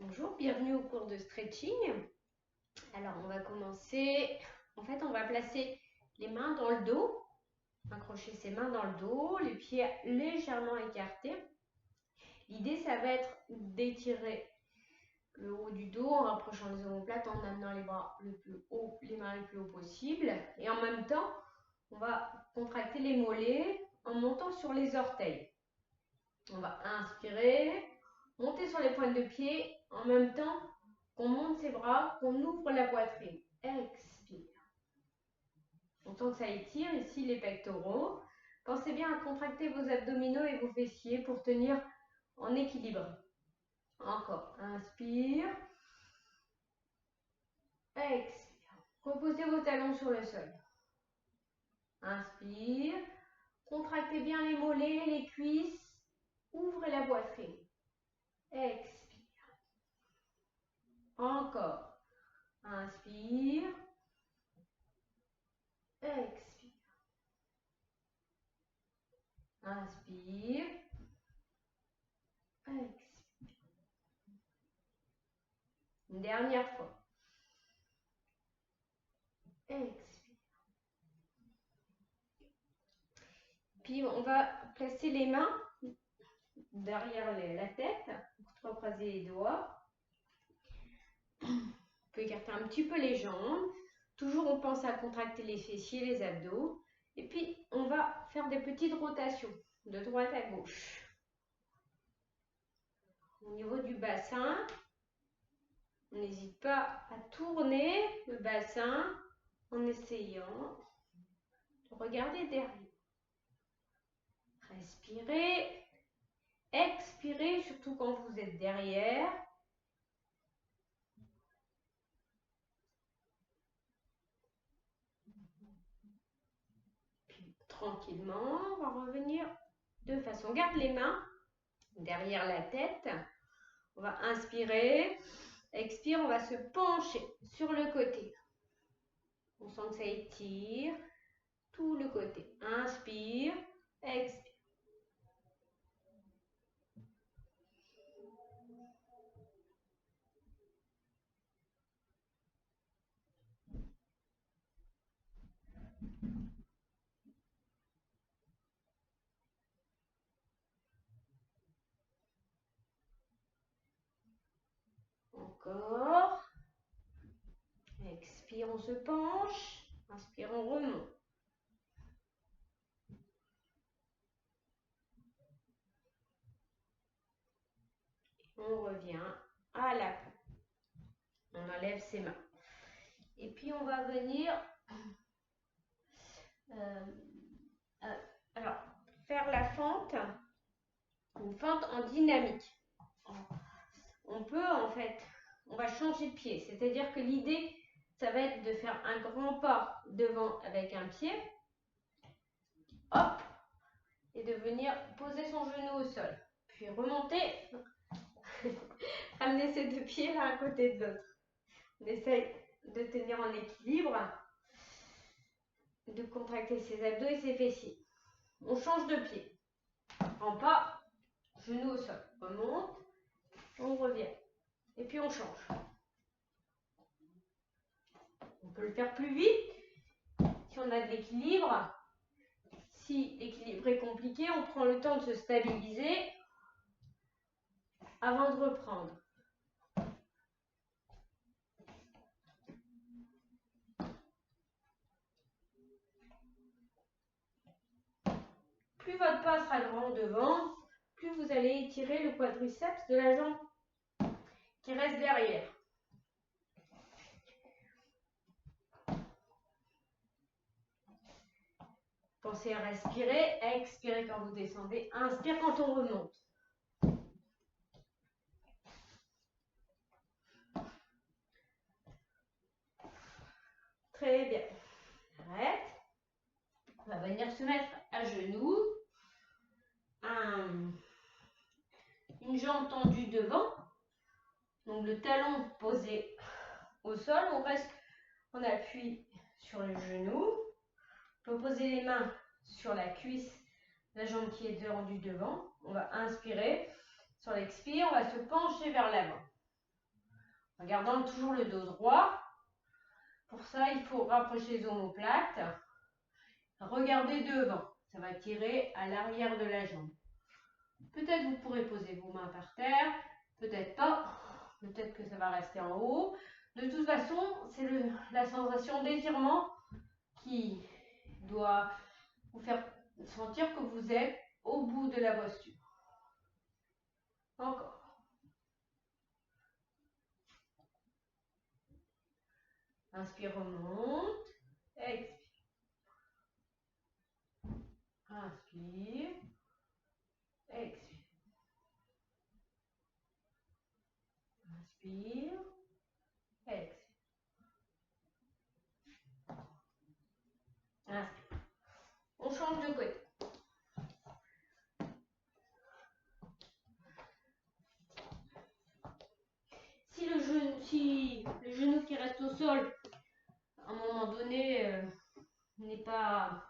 Bonjour, bienvenue au cours de stretching. Alors, on va commencer. En fait, on va placer les mains dans le dos, accrocher ses mains dans le dos, les pieds légèrement écartés. L'idée, ça va être d'étirer le haut du dos en rapprochant les omoplates, en amenant les bras le plus haut, les mains le plus haut possible. Et en même temps, on va contracter les mollets en montant sur les orteils. On va inspirer, monter sur les pointes de pied en même temps qu'on monte ses bras, qu'on ouvre la poitrine. Expire. On sent que ça étire ici les pectoraux. Pensez bien à contracter vos abdominaux et vos fessiers pour tenir en équilibre. Encore. Inspire. Expire. Reposez vos talons sur le sol. Inspire. Contractez bien les mollets, les cuisses. Ouvrez la poitrine. Expire. Encore. Inspire. Expire. Inspire. Expire. Une dernière fois. Expire. Puis on va placer les mains derrière la tête, recroiser les doigts. On peut écarter un petit peu les jambes. Toujours on pense à contracter les fessiers, les abdos. Et puis on va faire des petites rotations de droite à gauche. Au niveau du bassin, on n'hésite pas à tourner le bassin en essayant de regarder derrière. Respirez, expirez, surtout quand vous êtes derrière. Puis tranquillement, on va revenir de façon, on garde les mains derrière la tête. On va inspirer, expire, on va se pencher sur le côté. On sent que ça étire tout le côté. Inspire, expire. Encore. Expire, on se penche. Inspire, on remonte. On revient à la fin. On enlève ses mains. Et puis on va venir alors faire la fente, une fente en dynamique. On peut en fait, on va changer de pied. C'est-à-dire que l'idée, ça va être de faire un grand pas devant avec un pied. Hop, et de venir poser son genou au sol. Puis remonter, ramener ses deux pieds l'un à côté de l'autre. On essaye de tenir en équilibre, de contracter ses abdos et ses fessiers. On change de pied. En pas, genou au sol. Remonte, on revient. Et puis on change. On peut le faire plus vite si on a de l'équilibre. Si l'équilibre est compliqué, on prend le temps de se stabiliser avant de reprendre. Plus votre pas sera grand devant, plus vous allez étirer le quadriceps de la jambe qui reste derrière. Pensez à respirer, à expirer quand vous descendez, inspire quand on remonte. Très bien. Arrête. On va venir se mettre à genoux. Une jambe tendue devant. Donc le talon posé au sol. On reste en appui sur le genou. On peut poser les mains sur la cuisse, la jambe qui est tendue devant. On va inspirer. Sur l'expire, on va se pencher vers l'avant. en gardant toujours le dos droit. Pour ça, il faut rapprocher les omoplates. Regardez devant. Ça va tirer à l'arrière de la jambe. Peut-être vous pourrez poser vos mains par terre. Peut-être pas. Peut-être que ça va rester en haut. De toute façon, c'est la sensation d'étirement qui doit vous faire sentir que vous êtes au bout de la posture. Encore. Inspire, remonte. Expire. Inspire. Expire. Inspire. Expire. Inspire. On change de côté. Si le genou qui reste au sol, à un moment donné, vous n'êtes pas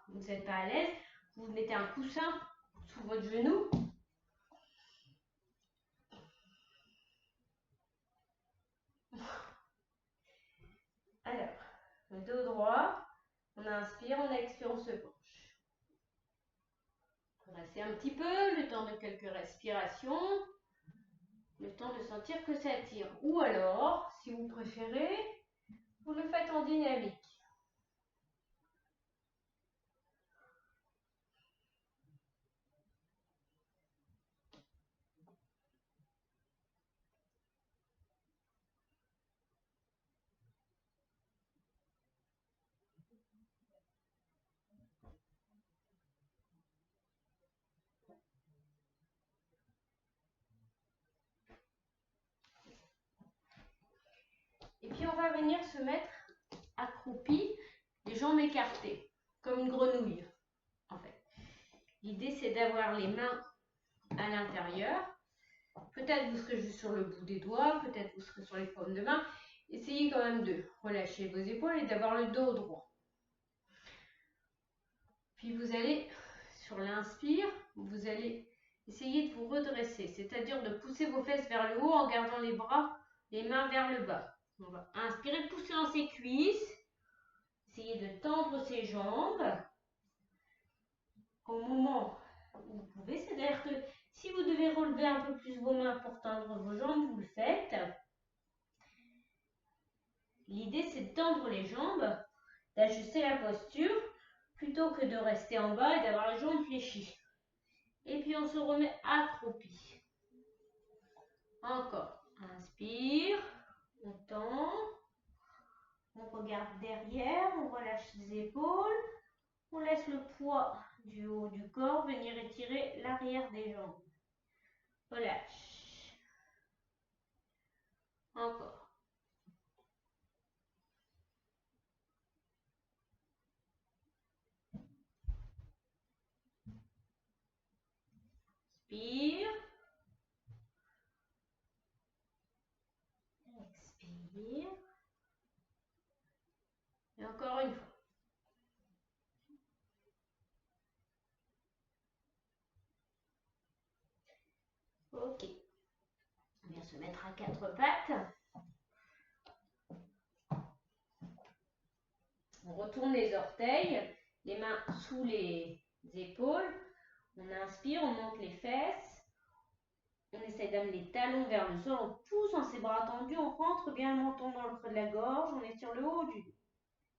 à l'aise, vous mettez un coussin sous votre genou. Alors, le dos droit, on inspire, on expire, on se penche. Restez un petit peu, le temps de quelques respirations, le temps de sentir que ça tire. Ou alors, si vous préférez, vous le faites en dynamique. Et puis on va venir se mettre accroupi, les jambes écartées, comme une grenouille en fait. L'idée c'est d'avoir les mains à l'intérieur. Peut-être vous serez juste sur le bout des doigts, peut-être vous serez sur les paumes de main. Essayez quand même de relâcher vos épaules et d'avoir le dos droit. Puis vous allez, sur l'inspire, vous allez essayer de vous redresser, c'est-à-dire de pousser vos fesses vers le haut en gardant les bras, les mains vers le bas. On va inspirer, pousser dans ses cuisses. Essayez de tendre ses jambes. Au moment où vous pouvez, c'est-à-dire que si vous devez relever un peu plus vos mains pour tendre vos jambes, vous le faites. L'idée, c'est de tendre les jambes, d'ajuster la posture, plutôt que de rester en bas et d'avoir les jambes fléchies. Et puis, on se remet accroupi. Encore. Inspire. On tend. On regarde derrière. On relâche les épaules. On laisse le poids du haut du corps venir étirer l'arrière des jambes. Relâche. Encore. Inspire. Expire. Et encore une fois. Ok. On vient se mettre à quatre pattes. On retourne les orteils, les mains sous les épaules. On inspire, on monte les fesses. On essaie d'amener les talons vers le sol. On pousse dans ses bras tendus. On rentre bien le menton dans le creux de la gorge. On étire le haut du dos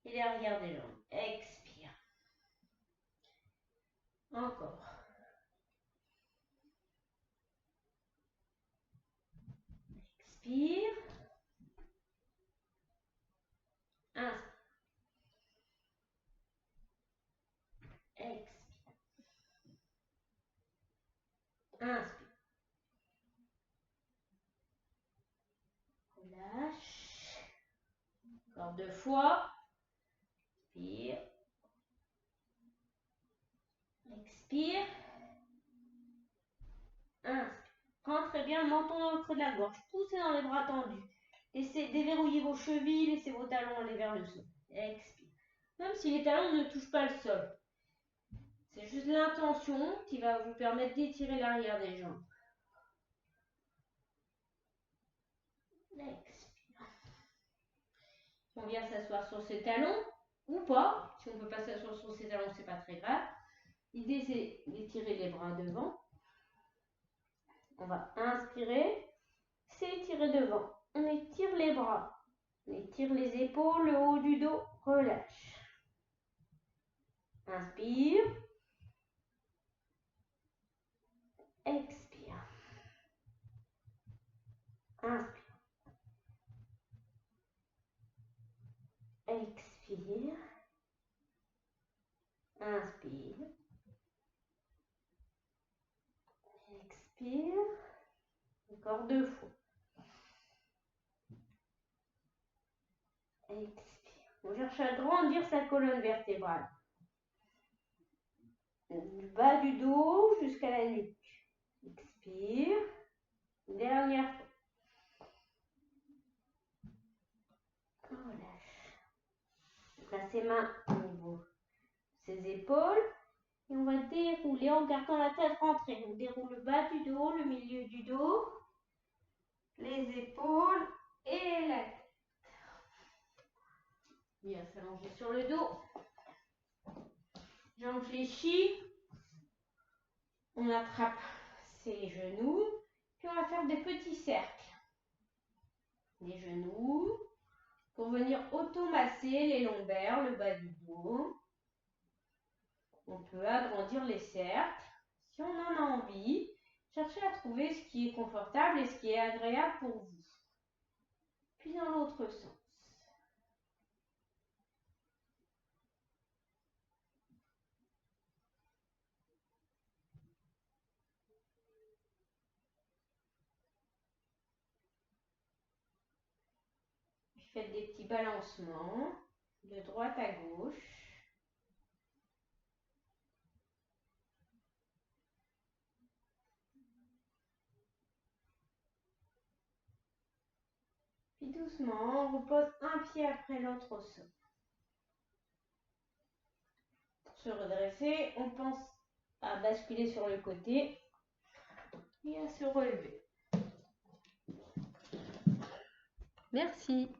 et l'arrière des jambes. Expire. Encore. Expire. Inspire. Expire. Inspire. Relâche. Encore deux fois. Inspire. Expire. Inspire. Rentrez bien le menton dans le creux de la gorge. Poussez dans les bras tendus. Laissez déverrouiller vos chevilles. Laissez vos talons aller vers le sol. Expire. Même si les talons ne touchent pas le sol. C'est juste l'intention qui va vous permettre d'étirer l'arrière des jambes. Expire. on vient s'asseoir sur ses talons ou pas. Si on ne peut pas s'asseoir sur ses talons, c'est pas très grave. L'idée, c'est d'étirer les bras devant. On va inspirer, s'étirer devant. On étire les bras, on étire les épaules, le haut du dos, relâche. Inspire. Expire. Inspire. Expire. Inspire. Expire. Encore 2 fois. Expire. On cherche à grandir sa colonne vertébrale. Du bas du dos jusqu'à la nuque. Expire. Dernière fois. Relâche. On place ses mains au niveau de ses épaules. Et on va dérouler en gardant la tête rentrée. On déroule le bas du dos, le milieu du dos, les épaules et la tête. Bien s'allonger sur le dos. Jambes fléchies. On attrape ses genoux. Puis on va faire des petits cercles. Les genoux. Pour venir automasser les lombaires, le bas du dos. On peut agrandir les cercles. Si on en a envie, cherchez à trouver ce qui est confortable et ce qui est agréable pour vous. Puis dans l'autre sens. Puis faites des petits balancements de droite à gauche. Puis doucement, on repose un pied après l'autre au sol. Pour se redresser, on pense à basculer sur le côté et à se relever. Merci.